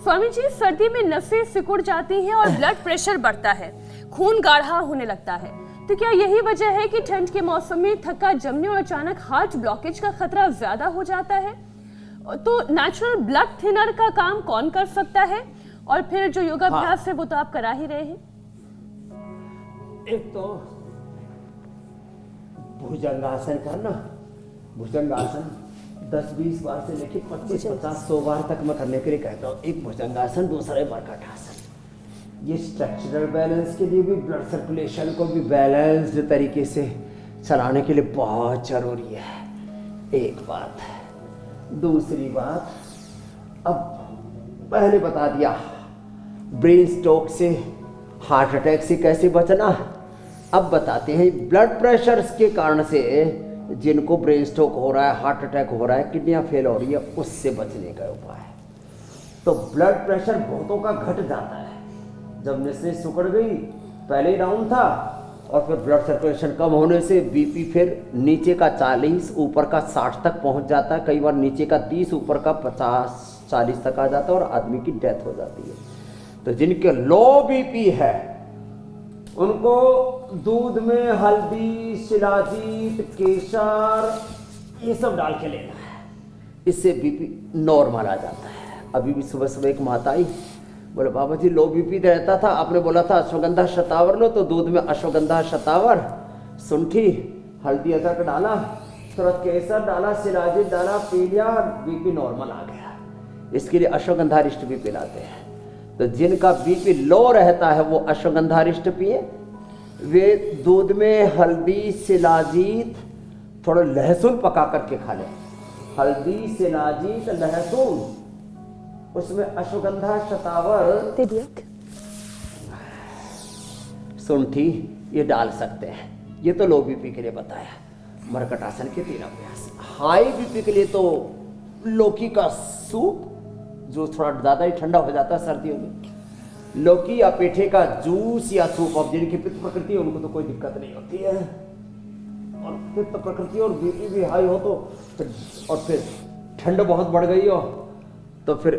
स्वामी जी, सर्दी में नसें सिकुड़ जाती हैं और ब्लड प्रेशर बढ़ता है, खून गाढ़ा होने लगता है, तो क्या यही वजह है कि ठंड के मौसम में थक्का जमने और अचानक हार्ट ब्लॉकेज का खतरा ज्यादा हो जाता है? तो नेचुरल ब्लड थिनर का काम कौन कर सकता है? और फिर जो योगाभ्यास है वो तो आप करा ही रहे हैं। एक तो भुजंगासन करना, भुजंगासन 10-20 बार से लेके 25-50-100 बार तक मैं करने के लिए कहता हूँ। एक भुजंगासन, दूसरा है मरकट आसन। ये स्ट्रक्चरल बैलेंस के लिए भी, ब्लड सर्कुलेशन को भी बैलेंस्ड तरीके से चलाने के लिए बहुत जरूरी है। एक बात है। दूसरी बात, अब पहले बता दिया ब्रेन स्ट्रोक से, हार्ट अटैक से कैसे बचना। अब बताते हैं ब्लड प्रेशर के कारण से जिनको ब्रेन स्ट्रोक हो रहा है, हार्ट अटैक हो रहा है, किडनियाँ फेल हो रही है, उससे बचने का उपाय। तो ब्लड प्रेशर बहुतों का घट जाता है जब नसें सिकुड़ गई, पहले डाउन था और फिर ब्लड सर्कुलेशन कम होने से बीपी फिर नीचे का 40, ऊपर का 60 तक पहुंच जाता है। कई बार नीचे का 30, ऊपर का 50-40 तक आ जाता है और आदमी की डेथ हो जाती है। तो जिनके लो बीपी है उनको दूध में हल्दी, शिलाजीत, केसर ये सब डाल के लेना है, इससे बीपी नॉर्मल आ जाता है। अभी भी सुबह सुबह एक माता आई, बोले बाबा जी लो बीपी रहता था, आपने बोला था अश्वगंधा शतावर लो, तो दूध में अश्वगंधा शतावर, शुंठी, हल्दी, अदरक डाला, थोड़ा केसर डाला, शिलाजीत डाला, पी लिया, बीपी नॉर्मल आ गया। इसके लिए अश्वगंधारिष्ट भी पिलाते हैं। तो जिनका बीपी लो रहता है वो अश्वगंधारिष्ट पिए। वे दूध में हल्दी, शिलाजीत, थोड़ा लहसुन पका करके खा लें। हल्दी, शिलाजीत, लहसुन, उसमें अश्वगंधा शतावर, शुंठी ये डाल सकते हैं। ये तो लो बीपी के लिए बताया। मरकट आसन के 3 अभ्यास। हाई बीपी के लिए तो लौकी का सूप, जो थोड़ा ज़्यादा ही ठंडा हो जाता है सर्दियों में, लौकी या पेठे का जूस या सूप। अब जिनकी पित्त प्रकृति है उनको तो कोई दिक्कत नहीं होती है, और पित्त प्रकृति और बीपी भी हाई हो तो और फिर ठंड बहुत बढ़ गई हो तो फिर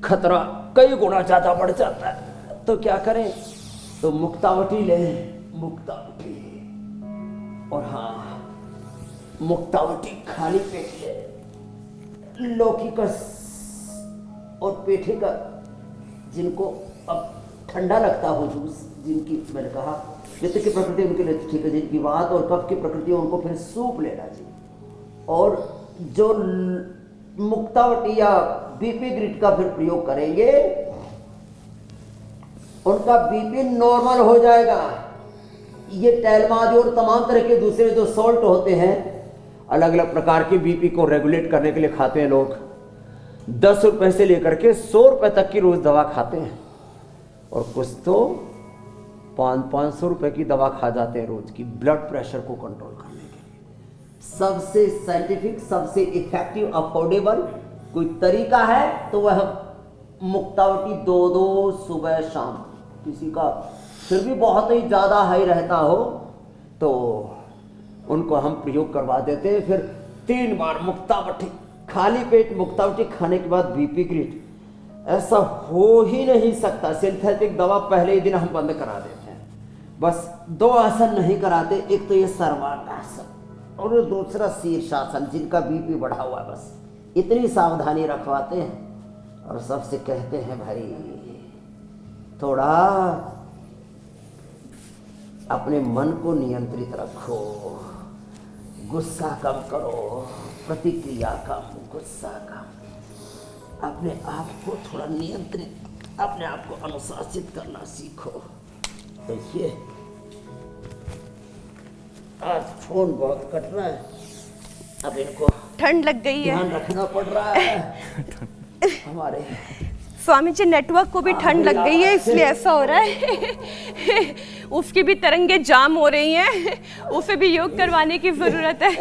खतरा कई गुना ज़्यादा बढ़ जाता है। तो क्या करें, तो मुक्तावटी लें, मुक्तावटी। और हाँ, मुक्तावटी खाली पेट ले, लौकी का और पेठे का, जिनको अब ठंडा लगता हो जूस, जिनकी मैंने कहा पित्त की प्रकृति उनके लिए ठीक है, जिनकी वात और कफ की प्रकृति उनको फिर सूप लेना चाहिए। और जो मुक्तावटी या बीपी ग्रिड का फिर प्रयोग करेंगे उनका बीपी नॉर्मल हो जाएगा। ये टैलमादी और तमाम तरह के दूसरे जो सॉल्ट होते हैं, अलग अलग प्रकार के बीपी को रेगुलेट करने के लिए खाते हैं लोग। 10 रुपए से लेकर के 100 रुपए तक की रोज दवा खाते हैं, और कुछ तो 500-500 रुपए की दवा खा जाते हैं रोज की, ब्लड प्रेशर को कंट्रोल करने के लिए। सबसे साइंटिफिक, सबसे इफेक्टिव, अफोर्डेबल कोई तरीका है तो वह मुक्तावटी 2-2 सुबह शाम। किसी का फिर भी बहुत ही ज़्यादा हाई रहता हो तो उनको हम प्रयोग करवा देते हैं। फिर 3 बार मुक्तावटी, खाली पेट मुक्तावटी खाने के बाद बीपी ग्रिड। ऐसा हो ही नहीं सकता। सिंथेटिक दवा पहले ही दिन हम बंद करा देते हैं। बस 2 आसन नहीं कराते, एक तो ये सर्वांगासन और दूसरा शीर्षासन, जिनका बीपी बढ़ा हुआ है। बस इतनी सावधानी रखवाते हैं और सबसे कहते हैं भाई थोड़ा अपने मन को नियंत्रित रखो, गुस्सा कम करो, प्रतिक्रिया कम, गुस्सा कम, अपने आप को थोड़ा नियंत्रित, अपने आप को अनुशासित करना सीखो। देखिए आज फोन बहुत कट रहा है, अब इनको ठंड लग गई है, ध्यान रखना पड़ रहा है। हमारे स्वामी जी नेटवर्क को भी ठंड लग गई है, इसलिए ऐसा हो रहा है। उसकी भी तरंगे जाम हो रही हैं, उसे भी योग करवाने की जरूरत है।